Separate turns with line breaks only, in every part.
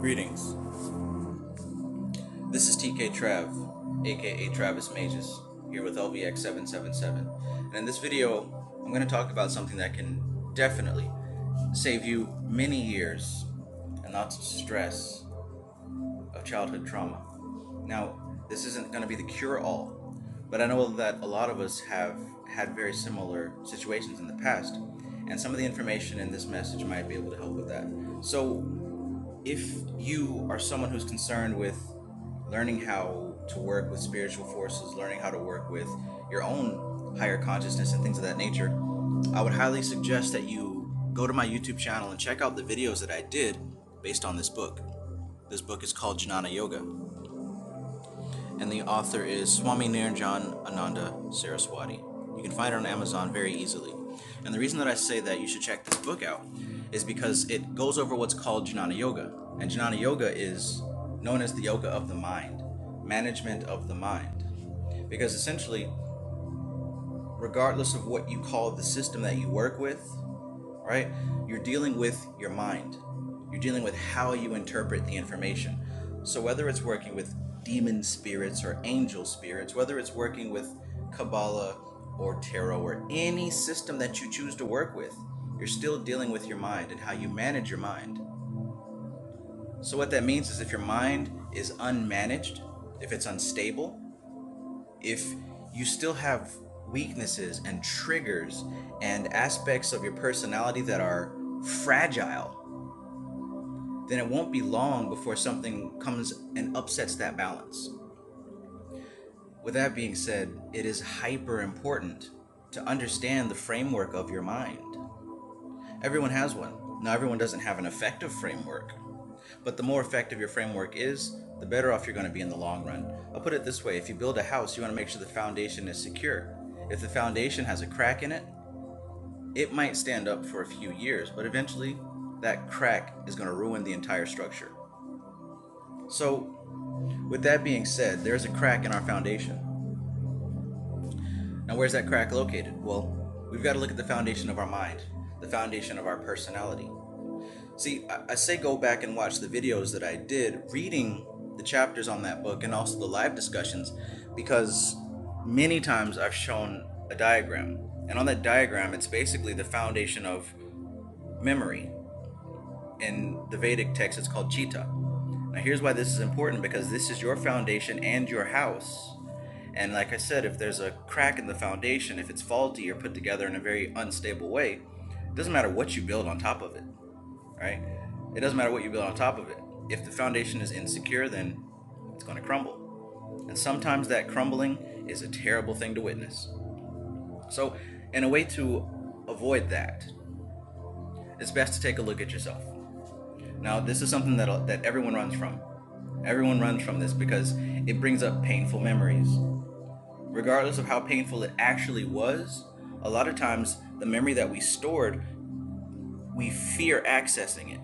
Greetings. This is TK Trav, aka Travis Magus, here with LVX777. And in this video, I'm going to talk about something that can definitely save you many years and lots of stress of childhood trauma. Now, this isn't going to be the cure-all, but I know that a lot of us have had very similar situations in the past, and some of the information in this message might be able to help with that. So, if you are someone who's concerned with learning how to work with spiritual forces, learning how to work with your own higher consciousness and things of that nature, I would highly suggest that you go to my YouTube channel and check out the videos that I did based on this book. This book is called Jnana Yoga, and the author is Swami Niranjan Ananda Saraswati. You can find it on Amazon very easily. And the reason that I say that you should check this book out is because it goes over what's called Jnana Yoga. And Jnana Yoga is known as the yoga of the mind, management of the mind. Because essentially, regardless of what you call the system that you work with, right, you're dealing with your mind. You're dealing with how you interpret the information. So whether it's working with demon spirits or angel spirits, whether it's working with Kabbalah or tarot or any system that you choose to work with, you're still dealing with your mind and how you manage your mind. So what that means is if your mind is unmanaged, if it's unstable, if you still have weaknesses and triggers and aspects of your personality that are fragile, then it won't be long before something comes and upsets that balance. With that being said, it is hyper important to understand the framework of your mind. Everyone has one. Now, everyone doesn't have an effective framework, but the more effective your framework is, the better off you're going to be in the long run. I'll put it this way: if you build a house, you want to make sure the foundation is secure. If the foundation has a crack in it, it might stand up for a few years, but eventually that crack is going to ruin the entire structure. So, with that being said, there's a crack in our foundation. Now, where's that crack located? Well, we've got to look at the foundation of our mind, the foundation of our personality. See, I say go back and watch the videos that I did reading the chapters on that book and also the live discussions, because many times I've shown a diagram, and on that diagram it's basically the foundation of memory. In the Vedic text it's called Chitta. Now here's why this is important: because this is your foundation and your house. And like I said, if there's a crack in the foundation, if it's faulty or put together in a very unstable way, it doesn't matter what you build on top of it, right? It doesn't matter what you build on top of it. If the foundation is insecure, then it's going to crumble. And sometimes that crumbling is a terrible thing to witness. So, in a way to avoid that, it's best to take a look at yourself. Now, this is something that everyone runs from. Everyone runs from this because it brings up painful memories. Regardless of how painful it actually was, a lot of times the memory that we stored, we fear accessing it.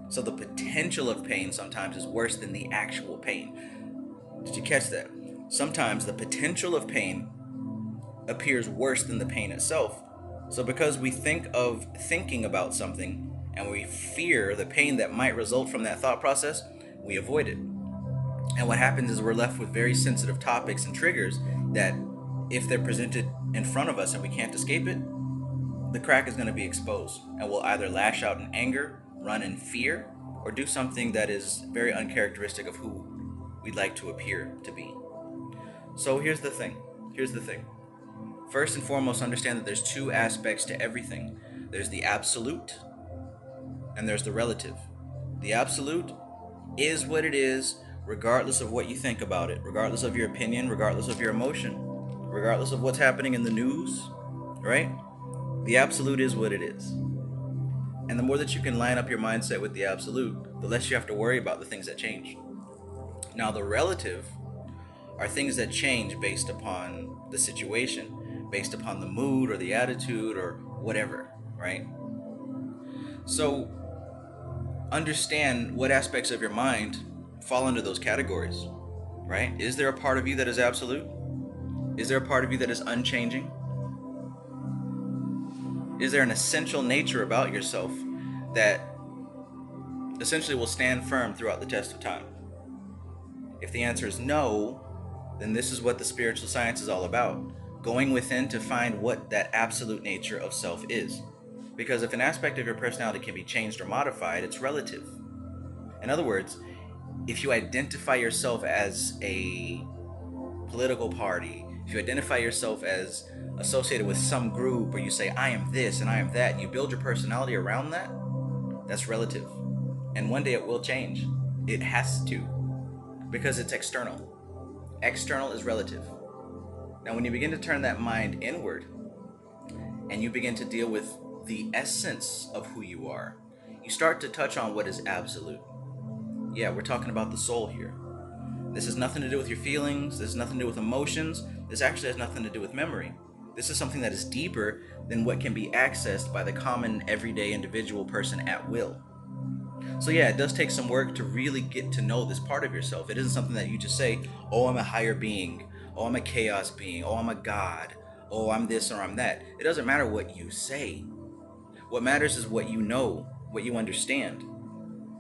So the potential of pain sometimes is worse than the actual pain. Did you catch that? Sometimes the potential of pain appears worse than the pain itself. So because we think of thinking about something and we fear the pain that might result from that thought process, we avoid it. And what happens is we're left with very sensitive topics and triggers that, if they're presented in front of us and we can't escape it, the crack is going to be exposed, and we'll either lash out in anger, run in fear, or do something that is very uncharacteristic of who we'd like to appear to be. So here's the thing. First and foremost, understand that there's two aspects to everything. There's the absolute and there's the relative. The absolute is what it is, regardless of what you think about it, regardless of your opinion, regardless of your emotion, regardless of what's happening in the news, right? The absolute is what it is. And the more that you can line up your mindset with the absolute, the less you have to worry about the things that change. Now, the relative are things that change based upon the situation, based upon the mood or the attitude or whatever, right? So, understand what aspects of your mind fall into those categories, right? Is there a part of you that is absolute? Is there a part of you that is unchanging? Is there an essential nature about yourself that essentially will stand firm throughout the test of time? If the answer is no, then this is what the spiritual science is all about. Going within to find what that absolute nature of self is. Because if an aspect of your personality can be changed or modified, it's relative. In other words, if you identify yourself as a political party, if you identify yourself as associated with some group, or you say, I am this and I am that, and you build your personality around that, that's relative. And one day it will change. It has to, because it's external. External is relative. Now, when you begin to turn that mind inward and you begin to deal with the essence of who you are, you start to touch on what is absolute. Yeah, we're talking about the soul here. This has nothing to do with your feelings. This has nothing to do with emotions. This actually has nothing to do with memory. This is something that is deeper than what can be accessed by the common, everyday individual person at will. So yeah, it does take some work to really get to know this part of yourself. It isn't something that you just say, oh, I'm a higher being. Oh, I'm a chaos being. Oh, I'm a god. Oh, I'm this or I'm that. It doesn't matter what you say. What matters is what you know, what you understand.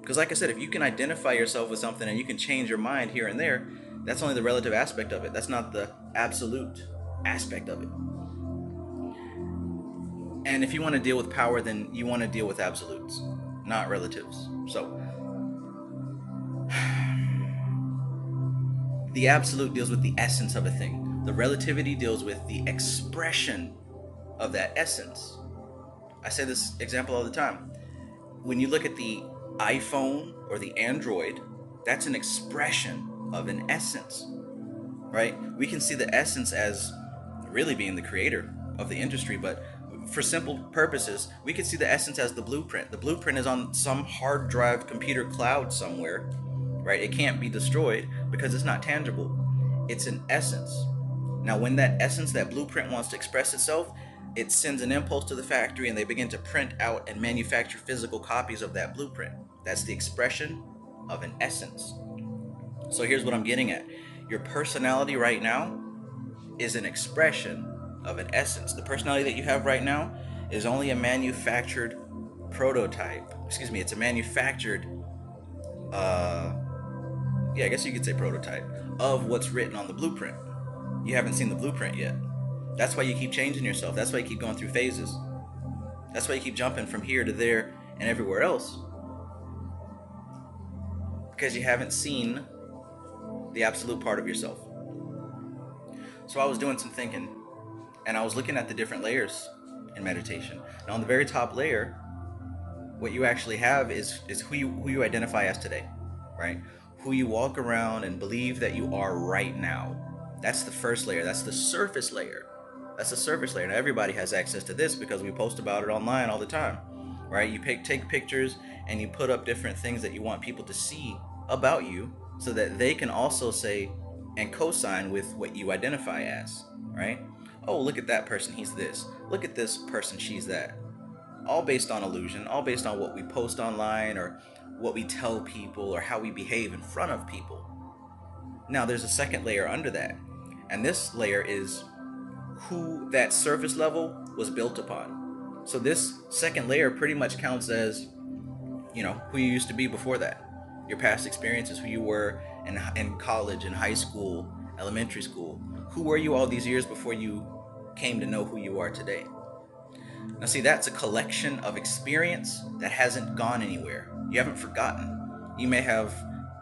Because like I said, if you can identify yourself with something and you can change your mind here and there, that's only the relative aspect of it. That's not the absolute aspect of it. And if you want to deal with power, then you want to deal with absolutes, not relatives. So the absolute deals with the essence of a thing. The relativity deals with the expression of that essence. I say this example all the time. When you look at the iPhone or the Android, that's an expression of an essence, right? We can see the essence as really being the creator of the industry, but for simple purposes, we could see the essence as the blueprint. The blueprint is on some hard drive computer cloud somewhere, right? It can't be destroyed because it's not tangible. It's an essence. Now, when that essence, that blueprint wants to express itself, it sends an impulse to the factory and they begin to print out and manufacture physical copies of that blueprint. That's the expression of an essence. So here's what I'm getting at. Your personality right now is an expression of an essence. The personality that you have right now is only a manufactured prototype. Excuse me, it's a manufactured, I guess you could say prototype of what's written on the blueprint. You haven't seen the blueprint yet. That's why you keep changing yourself. That's why you keep going through phases. That's why you keep jumping from here to there and everywhere else. Because you haven't seen the absolute part of yourself. So I was doing some thinking, and I was looking at the different layers in meditation. Now, on the very top layer, what you actually have is who you identify as today, right? Who you walk around and believe that you are right now. That's the first layer. That's the surface layer. That's the surface layer. Now, everybody has access to this because we post about it online all the time, right? You take pictures and you put up different things that you want people to see about you so that they can also say and co-sign with what you identify as, right? Oh, look at that person, he's this. Look at this person, she's that. All based on illusion, all based on what we post online or what we tell people or how we behave in front of people. Now, there's a second layer under that, and this layer is who that surface level was built upon. So this second layer pretty much counts as, who you used to be before that. Your past experiences, who you were in college, in high school, elementary school. Who were you all these years before you came to know who you are today? Now see, that's a collection of experience that hasn't gone anywhere. You haven't forgotten. You may have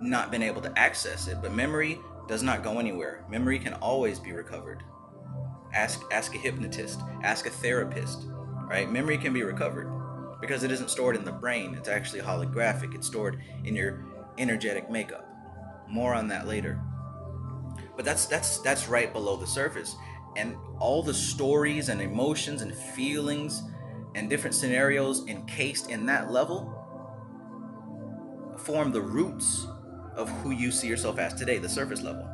not been able to access it, but memory does not go anywhere. Memory can always be recovered. Ask a hypnotist, ask a therapist, right? Memory can be recovered because it isn't stored in the brain. It's actually holographic. It's stored in your energetic makeup. More on that later. But that's right below the surface. And all the stories and emotions and feelings and different scenarios encased in that level form the roots of who you see yourself as today, the surface level.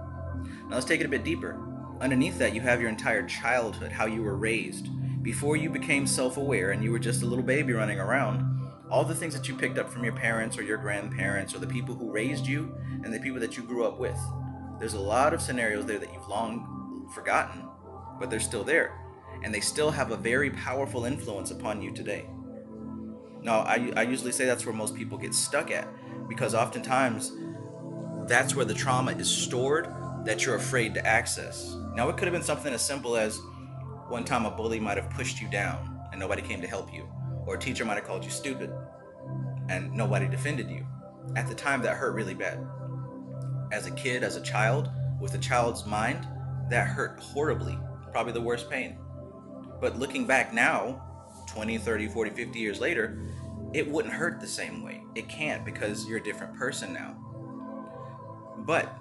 Now let's take it a bit deeper. Underneath that, you have your entire childhood, how you were raised. Before you became self-aware and you were just a little baby running around, all the things that you picked up from your parents or your grandparents or the people who raised you and the people that you grew up with. There's a lot of scenarios there that you've long forgotten, but they're still there. And they still have a very powerful influence upon you today. No, I usually say that's where most people get stuck at, because oftentimes that's where the trauma is stored that you're afraid to access. Now, it could have been something as simple as one time a bully might have pushed you down and nobody came to help you, or a teacher might have called you stupid and nobody defended you. At the time, that hurt really bad. As a kid, as a child, with a child's mind, that hurt horribly, probably the worst pain. But looking back now, 20, 30, 40, 50 years later, it wouldn't hurt the same way. It can't, because you're a different person now. But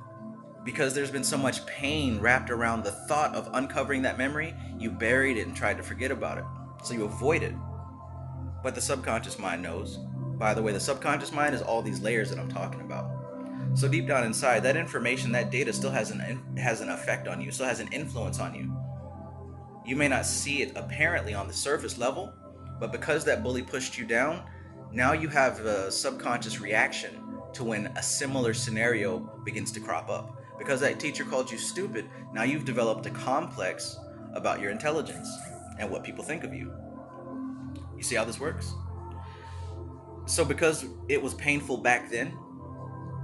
because there's been so much pain wrapped around the thought of uncovering that memory, you buried it and tried to forget about it. So you avoid it. But the subconscious mind knows. By the way, the subconscious mind is all these layers that I'm talking about. So deep down inside, that information, that data still has an effect on you, still has an influence on you. You may not see it apparently on the surface level, but because that bully pushed you down, now you have a subconscious reaction to when a similar scenario begins to crop up. Because that teacher called you stupid, now you've developed a complex about your intelligence and what people think of you. You see how this works? So because it was painful back then,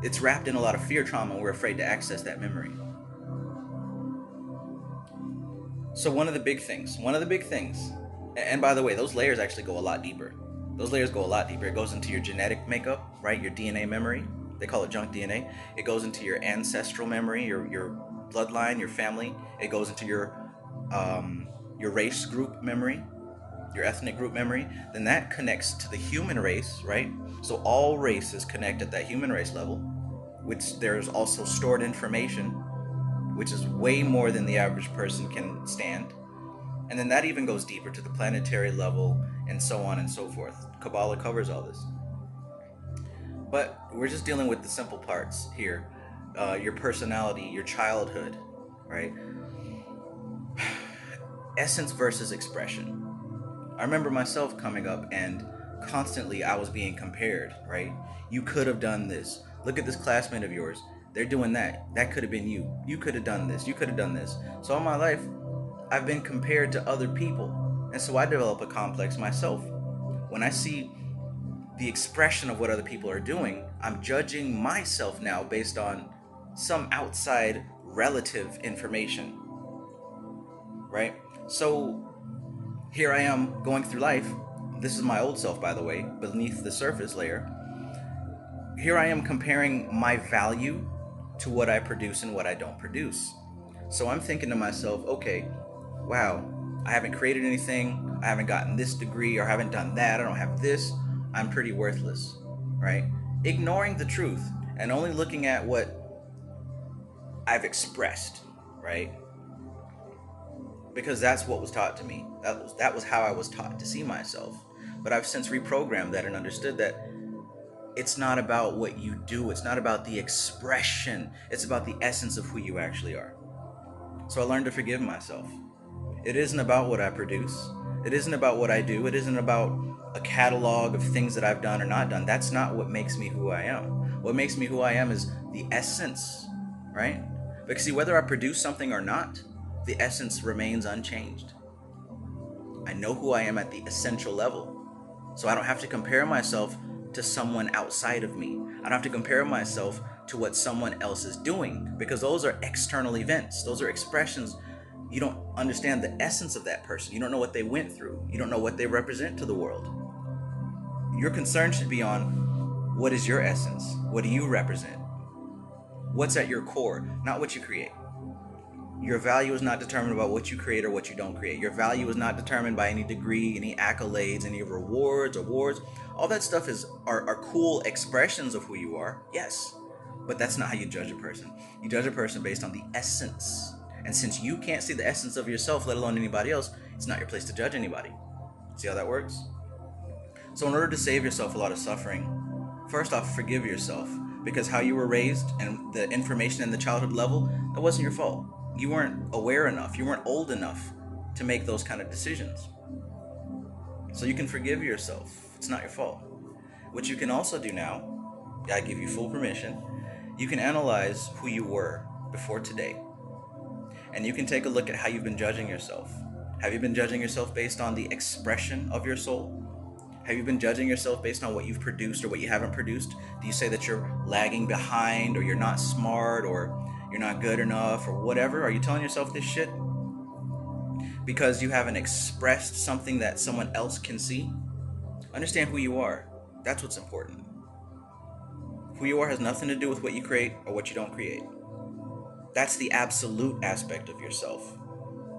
it's wrapped in a lot of fear trauma, and we're afraid to access that memory. So one of the big things, and by the way, those layers actually go a lot deeper. It goes into your genetic makeup, right? Your DNA memory. They call it junk DNA. It goes into your ancestral memory, your bloodline, your family. It goes into your race group memory, your ethnic group memory. Then that connects to the human race, right? So all races connect at that human race level, which there's also stored information, which is way more than the average person can stand. And then that even goes deeper to the planetary level, and so on and so forth. Kabbalah covers all this. But we're just dealing with the simple parts here. Your personality, your childhood, right? Essence versus expression. I remember myself coming up, and constantly I was being compared, right? You could have done this. Look at this classmate of yours. They're doing that. That could have been you. You could have done this. You could have done this. So all my life, I've been compared to other people. And so I develop a complex myself. When I see the expression of what other people are doing, I'm judging myself now based on some outside relative information, right? So here I am going through life. This is my old self, by the way, beneath the surface layer. Here I am comparing my value to what I produce and what I don't produce. So I'm thinking to myself, okay, wow, I haven't created anything, I haven't gotten this degree, or haven't done that, I don't have this, I'm pretty worthless, right? Ignoring the truth and only looking at what I've expressed, right? Because that's what was taught to me. That was how I was taught to see myself. But I've since reprogrammed that and understood that it's not about what you do, it's not about the expression, it's about the essence of who you actually are. So I learned to forgive myself. It isn't about what I produce. It isn't about what I do. It isn't about a catalog of things that I've done or not done. That's not what makes me who I am. What makes me who I am is the essence, right? Because see, whether I produce something or not, the essence remains unchanged. I know who I am at the essential level. So I don't have to compare myself to someone outside of me. I don't have to compare myself to what someone else is doing, because those are external events. Those are expressions. You don't understand the essence of that person. You don't know what they went through. You don't know what they represent to the world. Your concern should be on what is your essence? What do you represent? What's at your core, not what you create. Your value is not determined by what you create or what you don't create. Your value is not determined by any degree, any accolades, any rewards, awards. All that stuff are cool expressions of who you are, yes. But that's not how you judge a person. You judge a person based on the essence. And since you can't see the essence of yourself, let alone anybody else, it's not your place to judge anybody. See how that works? So in order to save yourself a lot of suffering, first off, forgive yourself. Because how you were raised and the information in the childhood level, that wasn't your fault. You weren't aware enough. You weren't old enough to make those kind of decisions. So you can forgive yourself. It's not your fault. What you can also do now, I give you full permission, you can analyze who you were before today. And you can take a look at how you've been judging yourself. Have you been judging yourself based on the expression of your soul? Have you been judging yourself based on what you've produced or what you haven't produced? Do you say that you're lagging behind, or you're not smart, or you're not good enough, or whatever? Are you telling yourself this shit because you haven't expressed something that someone else can see? Understand who you are. That's what's important. Who you are has nothing to do with what you create or what you don't create. That's the absolute aspect of yourself.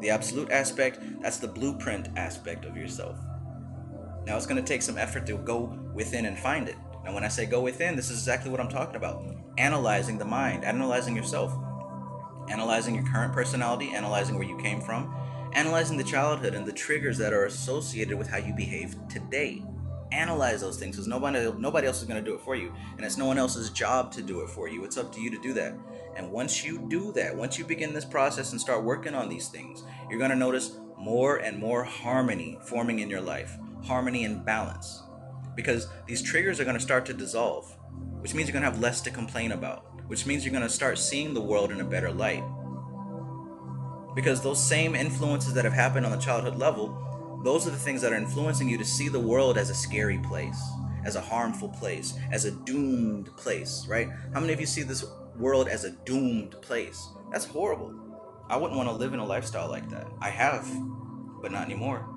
The absolute aspect, that's the blueprint aspect of yourself. Now it's going to take some effort to go within and find it. Now when I say go within, this is exactly what I'm talking about. Analyzing the mind, analyzing yourself, analyzing your current personality, analyzing where you came from, analyzing the childhood and the triggers that are associated with how you behave today. Analyze those things, because nobody else is going to do it for you, and it's no one else's job to do it for you. It's up to you to do that. And once you do that, once you begin this process and start working on these things, you're going to notice more and more harmony forming in your life, harmony and balance, because these triggers are going to start to dissolve, which means you're going to have less to complain about, which means you're going to start seeing the world in a better light. Because those same influences that have happened on the childhood level, those are the things that are influencing you to see the world as a scary place, as a harmful place, as a doomed place, right? How many of you see this world as a doomed place? That's horrible. I wouldn't want to live in a lifestyle like that. I have, but not anymore.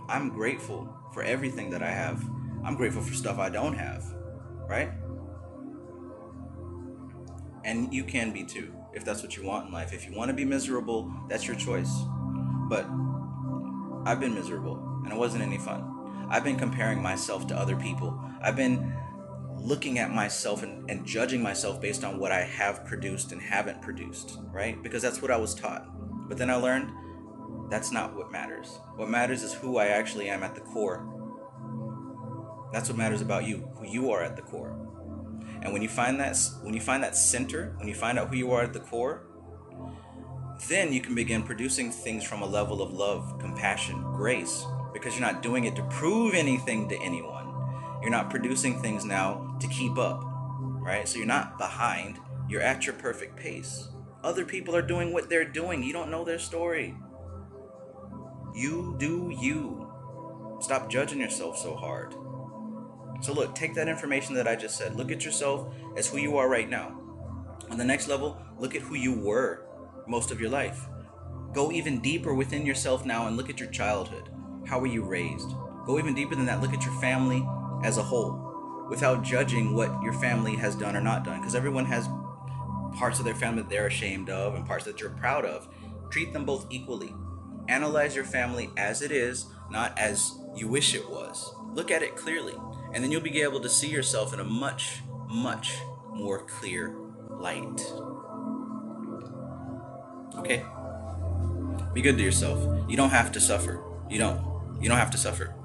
I'm grateful for everything that I have. I'm grateful for stuff I don't have, right? And you can be too, if that's what you want in life. If you want to be miserable, that's your choice. But I've been miserable, and it wasn't any fun. I've been comparing myself to other people. I've been looking at myself and judging myself based on what I have produced and haven't produced, right? Because that's what I was taught. But then I learned that's not what matters. What matters is who I actually am at the core. That's what matters about you, who you are at the core. And when you find that center, when you find out who you are at the core, then you can begin producing things from a level of love, compassion, grace, because you're not doing it to prove anything to anyone. You're not producing things now to keep up, right? So you're not behind. You're at your perfect pace. Other people are doing what they're doing. You don't know their story. You do you. Stop judging yourself so hard. So look, take that information that I just said. Look at yourself as who you are right now. On the next level, look at who you were most of your life. Go even deeper within yourself now and look at your childhood. How were you raised? Go even deeper than that. Look at your family as a whole, without judging what your family has done or not done, because everyone has parts of their family that they're ashamed of and parts that you're proud of. Treat them both equally. Analyze your family as it is, not as you wish it was. Look at it clearly, and then you'll be able to see yourself in a much, much more clear light. Okay? Be good to yourself. You don't have to suffer. You don't have to suffer.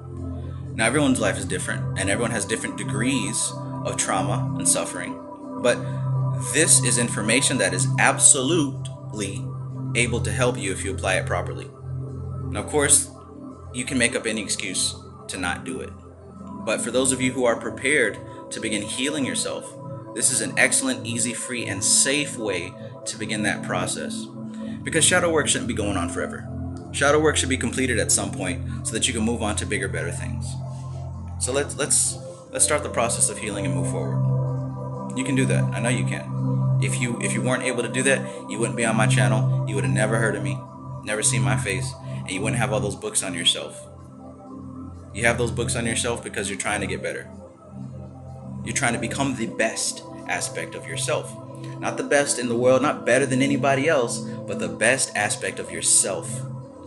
Now, everyone's life is different, and everyone has different degrees of trauma and suffering, but this is information that is absolutely able to help you if you apply it properly. Now, of course, you can make up any excuse to not do it, but for those of you who are prepared to begin healing yourself, this is an excellent, easy, free, and safe way to begin that process. Because shadow work shouldn't be going on forever. Shadow work should be completed at some point so that you can move on to bigger, better things. So let's start the process of healing and move forward. You can do that. I know you can. If you weren't able to do that, you wouldn't be on my channel. You would have never heard of me, never seen my face, and you wouldn't have all those books on your shelf. You have those books on your shelf because you're trying to get better. You're trying to become the best aspect of yourself. Not the best in the world, not better than anybody else, but the best aspect of yourself.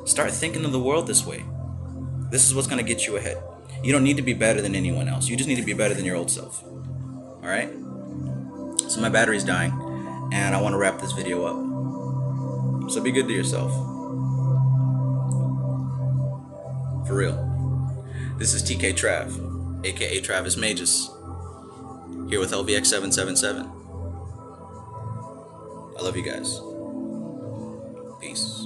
Start thinking of the world this way. This is what's going to get you ahead. You don't need to be better than anyone else. You just need to be better than your old self. Alright? So my battery's dying, and I want to wrap this video up. So be good to yourself. For real. This is TK Trav, aka Travis Magus, here with LVX777. I love you guys. Peace.